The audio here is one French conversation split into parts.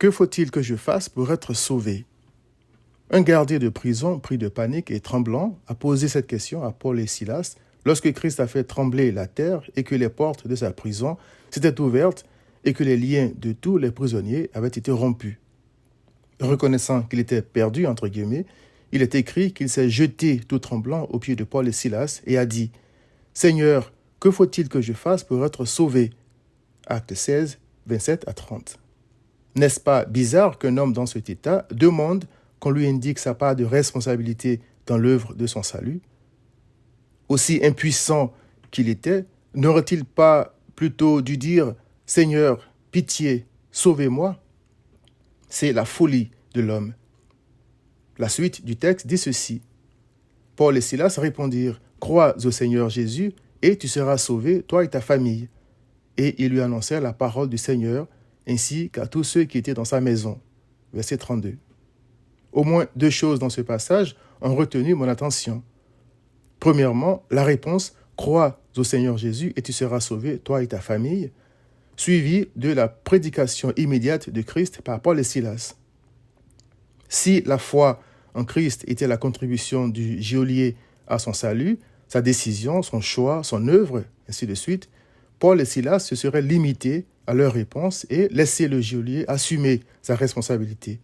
Que faut-il que je fasse pour être sauvé? Un gardien de prison, pris de panique et tremblant, a posé cette question à Paul et Silas lorsque Christ a fait trembler la terre et que les portes de sa prison s'étaient ouvertes et que les liens de tous les prisonniers avaient été rompus. Reconnaissant qu'il était perdu, entre guillemets, il est écrit qu'il s'est jeté tout tremblant aux pieds de Paul et Silas et a dit « Seigneur, que faut-il que je fasse pour être sauvé ?» Acte 16, 27 à 30. N'est-ce pas bizarre qu'un homme dans cet état demande qu'on lui indique sa part de responsabilité dans l'œuvre de son salut? Aussi impuissant qu'il était, n'aurait-il pas plutôt dû dire « Seigneur, pitié, sauvez-moi » C'est la folie de l'homme. La suite du texte dit ceci. Paul et Silas répondirent « Crois au Seigneur Jésus et tu seras sauvé, toi et ta famille. » Et ils lui annoncèrent la parole du Seigneur ainsi qu'à tous ceux qui étaient dans sa maison. Verset 32. Au moins deux choses dans ce passage ont retenu mon attention. Premièrement, la réponse « Crois au Seigneur Jésus et tu seras sauvé, toi et ta famille », suivie de la prédication immédiate de Christ par Paul et Silas. Si la foi en Christ était la contribution du geôlier à son salut, sa décision, son choix, son œuvre, ainsi de suite, Paul et Silas se seraient limités à leur réponse et laissé le geôlier assumer sa responsabilité.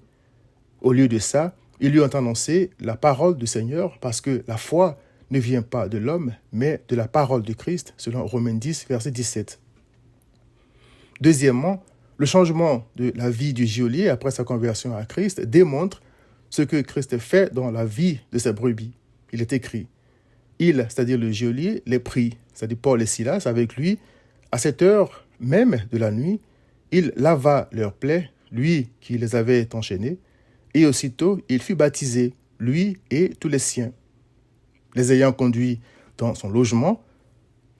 Au lieu de ça, ils lui ont annoncé la parole du Seigneur parce que la foi ne vient pas de l'homme, mais de la parole de Christ, selon Romains 10, verset 17. Deuxièmement, le changement de la vie du geôlier après sa conversion à Christ démontre ce que Christ fait dans la vie de ses brebis. Il est écrit, il, c'est-à-dire le geôlier, les prit, c'est-à-dire Paul et Silas, avec lui, à cette heure même de la nuit, il lava leurs plaies, lui qui les avait enchaînés, et aussitôt il fut baptisé, lui et tous les siens. Les ayant conduits dans son logement,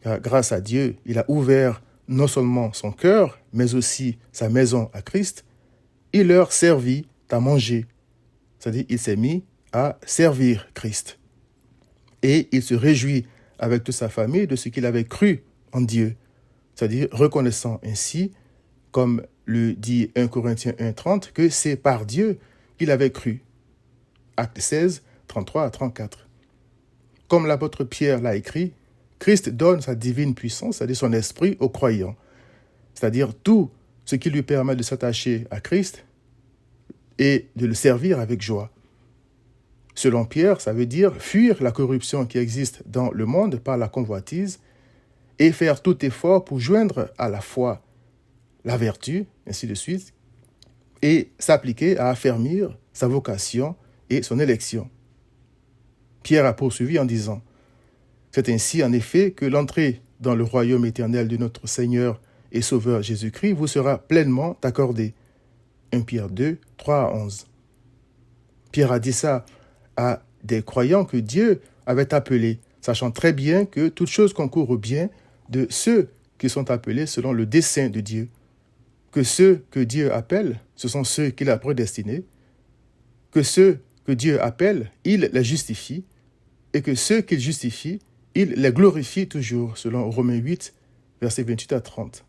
car grâce à Dieu, il a ouvert non seulement son cœur, mais aussi sa maison à Christ, il leur servit à manger. C'est-à-dire, il s'est mis à servir Christ. Et il se réjouit avec toute sa famille de ce qu'il avait cru en Dieu. C'est-à-dire, reconnaissant ainsi, comme le dit 1 Corinthiens 1,30, que c'est par Dieu qu'il avait cru. Acte 16, 33 à 34. Comme l'apôtre Pierre l'a écrit, Christ donne sa divine puissance, c'est-à-dire son esprit, aux croyants. C'est-à-dire tout ce qui lui permet de s'attacher à Christ et de le servir avec joie. Selon Pierre, ça veut dire fuir la corruption qui existe dans le monde par la convoitise et faire tout effort pour joindre à la foi la vertu, ainsi de suite, et s'appliquer à affermir sa vocation et son élection. Pierre a poursuivi en disant « C'est ainsi en effet que l'entrée dans le royaume éternel de notre Seigneur et Sauveur Jésus-Christ vous sera pleinement accordée. » 1 Pierre 2, 3 à 11. Pierre a dit ça à des croyants que Dieu avait appelés, sachant très bien que toute chose concourt au bien de ceux qui sont appelés selon le dessein de Dieu. Que ceux que Dieu appelle, ce sont ceux qu'il a prédestinés. Que ceux que Dieu appelle, il les justifie. Et que ceux qu'il justifie, il les glorifie toujours, selon Romains 8, versets 28 à 30.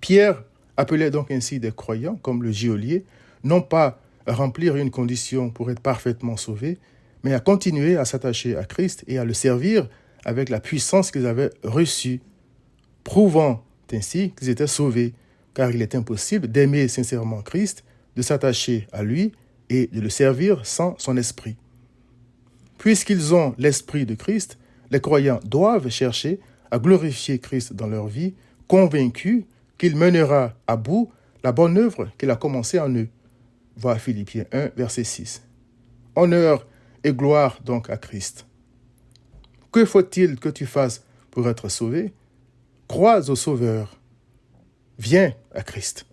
Pierre appelait donc ainsi des croyants, comme le geôlier, non pas à remplir une condition pour être parfaitement sauvés, mais à continuer à s'attacher à Christ et à le servir avec la puissance qu'ils avaient reçue, prouvant ainsi qu'ils étaient sauvés, car il est impossible d'aimer sincèrement Christ, de s'attacher à lui et de le servir sans son esprit. Puisqu'ils ont l'esprit de Christ, les croyants doivent chercher à glorifier Christ dans leur vie, convaincus qu'il mènera à bout la bonne œuvre qu'il a commencée en eux. Voir Philippiens 1, verset 6. Honneur et gloire donc à Christ. Que faut-il que tu fasses pour être sauvé? Crois au Sauveur. Viens à Christ.